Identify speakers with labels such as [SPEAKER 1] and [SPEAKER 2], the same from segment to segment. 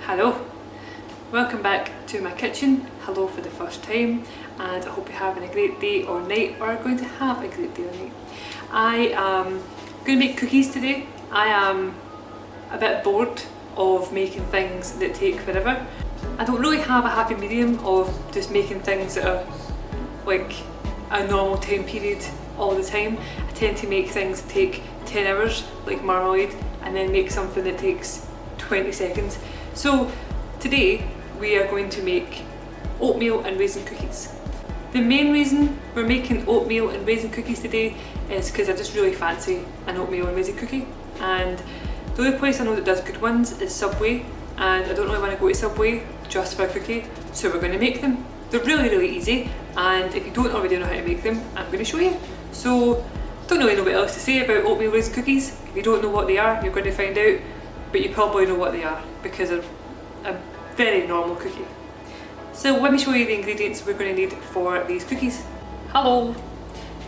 [SPEAKER 1] Hello, welcome back to my kitchen. Hello for the first time, and I hope you're having a great day or night, or are going to have a great day or night. I am going to make cookies today. I am a bit bored of making things that take forever. I don't really have a happy medium of just making things that are like a normal time period all the time. I tend to make things that take 10 hours, like marmalade, and then make something that takes 20 seconds. So today we are going to make oatmeal and raisin cookies. The main reason we're making oatmeal and raisin cookies today is because I just really fancy an oatmeal and raisin cookie, and the only place I know that does good ones is Subway, and I don't really want to go to Subway just for a cookie, so we're going to make them. They're really easy, and if you don't already know how to make them, I'm going to show you. So don't really know what else to say about oatmeal raisin cookies. If you don't know what they are, you're going to find out, but you probably know what they are because they're a very normal cookie. So let me show you the ingredients we're going to need for these cookies. Hello!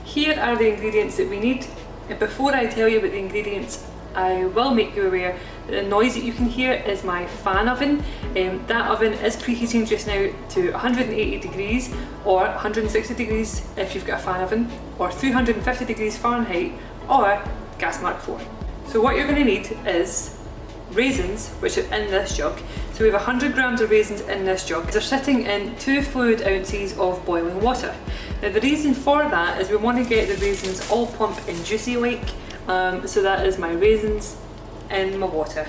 [SPEAKER 1] Here are the ingredients that we need. And before I tell you about the ingredients, I will make you aware that the noise that you can hear is my fan oven. That oven is preheating just now to 180 degrees or 160 degrees if you've got a fan oven, or 350 degrees Fahrenheit or gas mark 4. So what you're going to need is raisins, which are in this jug. So we have 100 grams of raisins in this jug. They're sitting in 2 fluid ounces of boiling water. Now the reason for that is we want to get the raisins all plump and juicy like, so that is my raisins in my water.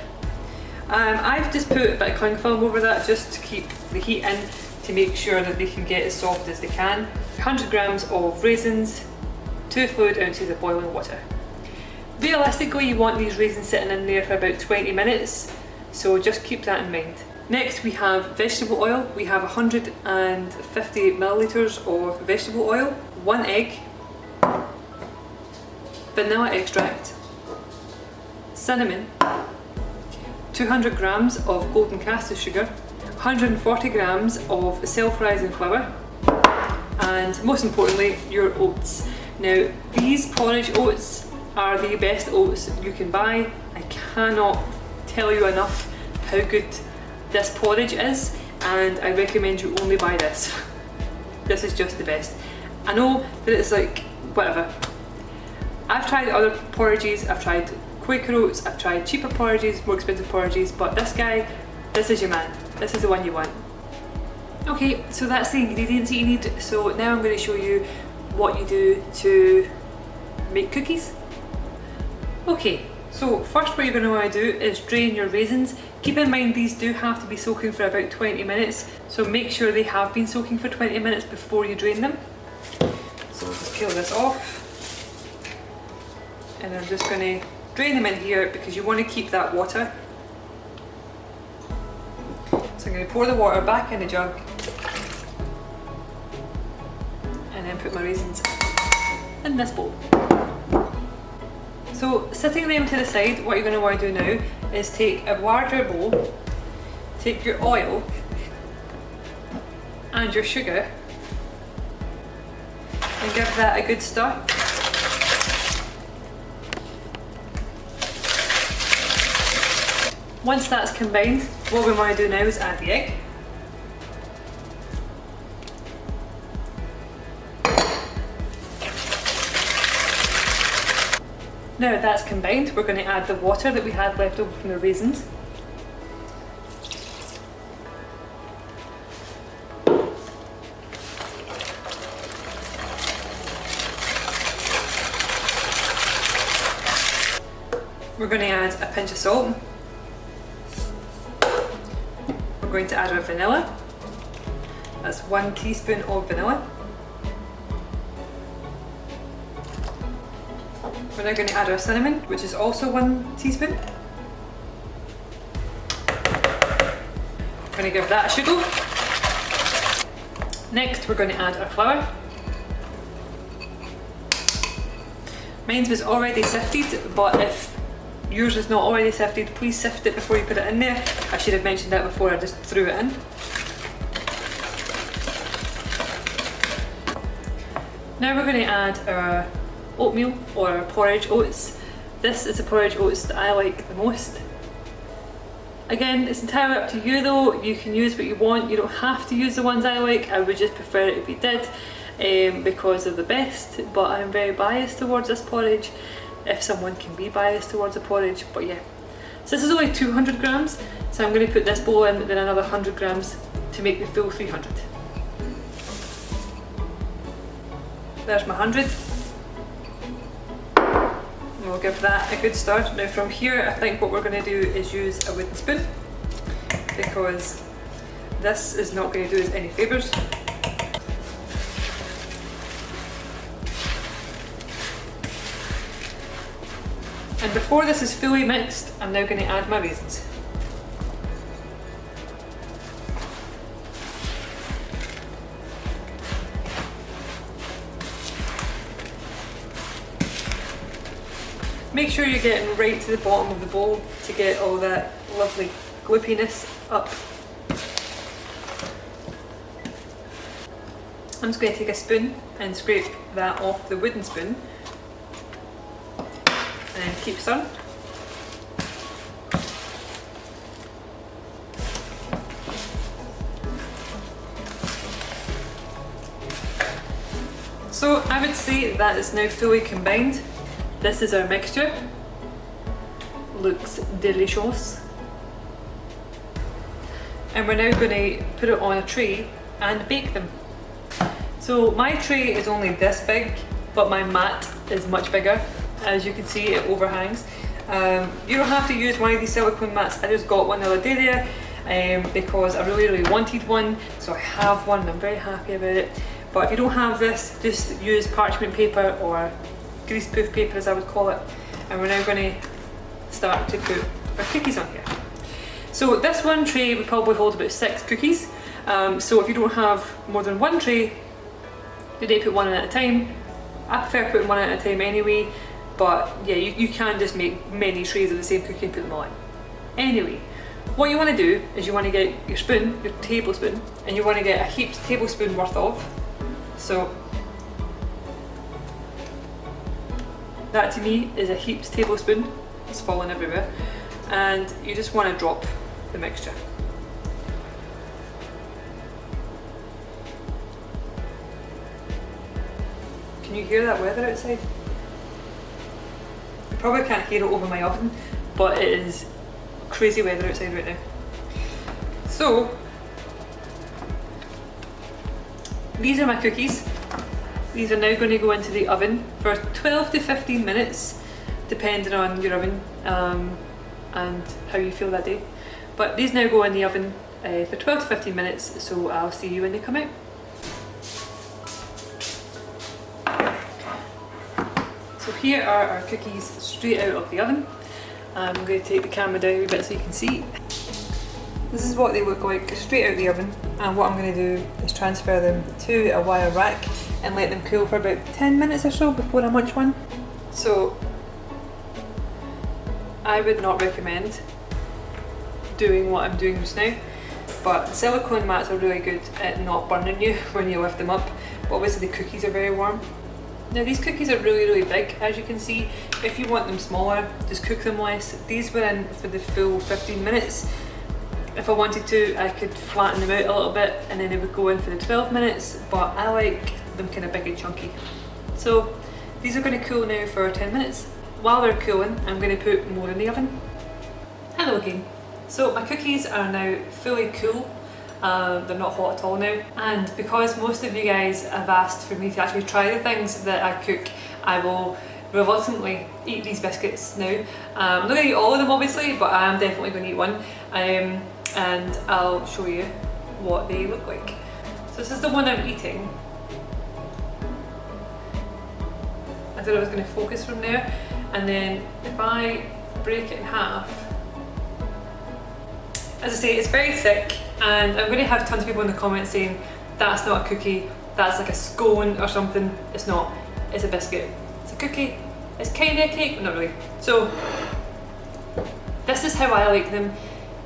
[SPEAKER 1] I've just put a bit of cling film over that just to keep the heat in, to make sure that they can get as soft as they can. 100 grams of raisins, 2 fluid ounces of boiling water. Realistically, you want these raisins sitting in there for about 20 minutes, so just keep that in mind. Next we have vegetable oil. We have 150 millilitres of vegetable oil, 1 egg, vanilla extract, cinnamon, 200 grams of golden castor sugar, 140 grams of self-rising flour, and most importantly, your oats. Now these porridge oats are the best oats you can buy. I cannot tell you enough how good this porridge is, and I recommend you only buy this. This is just the best. I know that it's like whatever. I've tried other porridges, I've tried Quaker oats, I've tried cheaper porridges, more expensive porridges, but this guy, this is your man. This is the one you want. Okay, so that's the ingredients that you need. So now I'm going to show you what you do to make cookies. Okay, so first what you're going to want to do is drain your raisins. Keep in mind these do have to be soaking for about 20 minutes, so make sure they have been soaking for 20 minutes before you drain them. So we'll just peel this off, and I'm just going to drain them in here because you want to keep that water. So I'm going to pour the water back in the jug and then put my raisins in this bowl. So setting them to the side, what you're going to want to do now is take a larger bowl, take your oil and your sugar and give that a good stir. Once that's combined, what we want to do now is add the egg. Now that's combined, we're going to add the water that we had left over from the raisins. We're going to add a pinch of salt. We're going to add our vanilla. That's 1 teaspoon of vanilla. We're now going to add our cinnamon, which is also 1 teaspoon. We're going to give that a shiggle. Next we're going to add our flour. Mine was already sifted, but if yours is not already sifted, please sift it before you put it in there. I should have mentioned that before I just threw it in. Now we're going to add our oatmeal or porridge oats. This is the porridge oats that I like the most. Again, it's entirely up to you though. You can use what you want. You don't have to use the ones I like. I would just prefer it if you did, because they're the best, but I'm very biased towards this porridge, if someone can be biased towards a porridge, but yeah. So this is only 200 grams, so I'm going to put this bowl in, then another 100 grams to make the full 300. There's my 100. And we'll give that a good start. Now from here, I think what we're going to do is use a wooden spoon, because this is not going to do us any favours. And before this is fully mixed, I'm now going to add my raisins. Make sure you're getting right to the bottom of the bowl to get all that lovely gloopiness up. I'm just going to take a spoon and scrape that off the wooden spoon and keep stirring. So I would say that is now fully combined. This is our mixture. Looks delicious. And we're now going to put it on a tray and bake them. So my tray is only this big, but my mat is much bigger. As you can see, it overhangs. You don't have to use one of these silicone mats. I just got one the other day there because I really wanted one, so I have one and I'm very happy about it. But if you don't have this, just use parchment paper or greaseproof paper, as I would call it. And we're now going to start to put our cookies on here. So this one tray would probably hold about 6 cookies. So if you don't have more than one tray, you need to put one in at a time. I prefer putting one in at a time anyway, but yeah, you can just make many trays of the same cookie and put them all in. Anyway, what you want to do is you want to get your spoon, your tablespoon, and you want to get a heaped tablespoon worth of. So that to me is a heaped tablespoon. It's falling everywhere. And you just want to drop the mixture. Can you hear that weather outside? You probably can't hear it over my oven, but it is crazy weather outside right now. So, these are my cookies. These are now going to go into the oven for 12 to 15 minutes, depending on your oven and how you feel that day. But these now go in the oven for 12 to 15 minutes, so I'll see you when they come out. So here are our cookies straight out of the oven. I'm going to take the camera down a wee bit so you can see. This is what they look like straight out of the oven, and what I'm going to do is transfer them to a wire rack and let them cool for about 10 minutes or so before I munch one. So I would not recommend doing what I'm doing just now, but silicone mats are really good at not burning you when you lift them up, but obviously the cookies are very warm. Now these cookies are really big, as you can see. If you want them smaller, just cook them less. These were in for the full 15 minutes. If I wanted to, I could flatten them out a little bit and then they would go in for the 12 minutes, but I like them kind of big and chunky. So these are going to cool now for 10 minutes. While they're cooling, I'm going to put more in the oven. Hello again. So my cookies are now fully cool. They're not hot at all now, and because most of you guys have asked for me to actually try the things that I cook, I will reluctantly eat these biscuits now. I'm not going to eat all of them obviously, but I am definitely going to eat one, and I'll show you what they look like. So this is the one I'm eating. I thought I was going to focus from there, and then if I break it in half, as I say, it's very thick, and I'm going to have tons of people in the comments saying that's not a cookie, that's like a scone or something. It's not, it's a biscuit. It's a cookie, it's kind of a cake, but not really. So this is how I like them.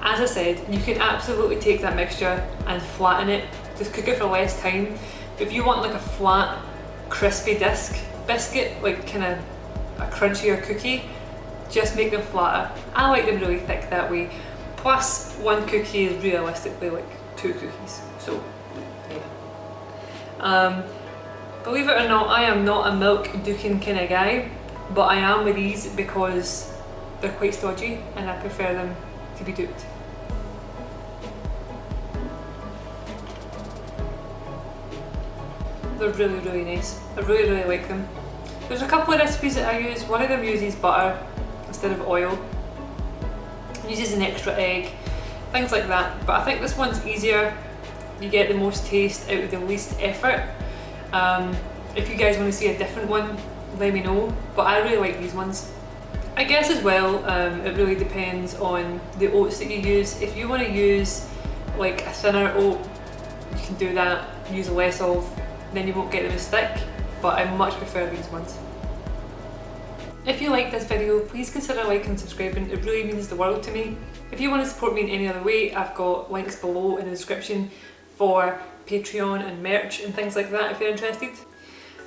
[SPEAKER 1] As I said, you can absolutely take that mixture and flatten it, just cook it for less time. But if you want like a flat, crispy disc biscuit, like kind of a crunchier cookie, just make them flatter. I like them really thick that way. plus 1 cookie is realistically like 2 cookies. So yeah. Believe it or not, I am not a milk duking kind of guy, but I am with these because they're quite stodgy and I prefer them to be duped. They're really, really nice. I really, really like them. There's a couple of recipes that I use. One of them uses butter instead of oil. Uses an extra egg, things like that. But I think this one's easier. You get the most taste out of the least effort. If you guys want to see a different one, let me know. But I really like these ones. I guess as well, it really depends on the oats that you use. If you want to use like a thinner oat, you can do that. Use less of, then you won't get them as thick. But I much prefer these ones. If you like this video, please consider liking and subscribing. It really means the world to me. If you want to support me in any other way, I've got links below in the description for Patreon and merch and things like that if you're interested.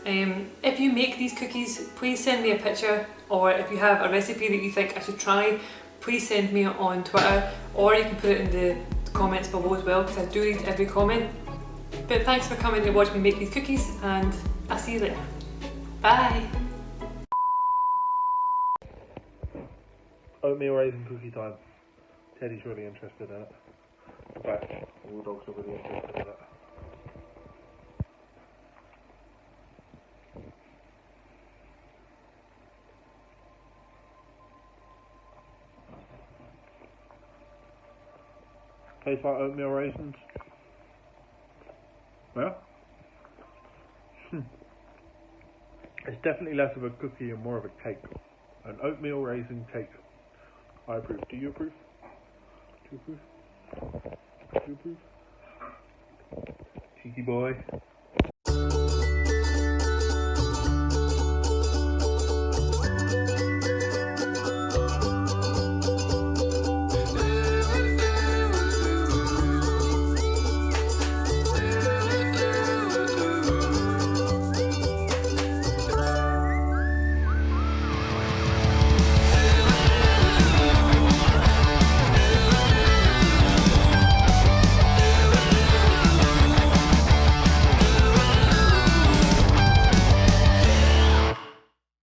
[SPEAKER 1] If you make these cookies, please send me a picture, or if you have a recipe that you think I should try, please send me on Twitter, or you can put it in the comments below as well, because I do read every comment. But thanks for coming to watch me make these cookies, and I'll see you later. Bye!
[SPEAKER 2] Oatmeal raisin cookie time. Teddy's really interested in it. In fact, all the dogs are really interested in it. Tastes like oatmeal raisins. Yeah? It's definitely less of a cookie and more of a cake. An oatmeal raisin cake. I approve. Do you approve? Do you approve? Do you approve? Cheeky boy.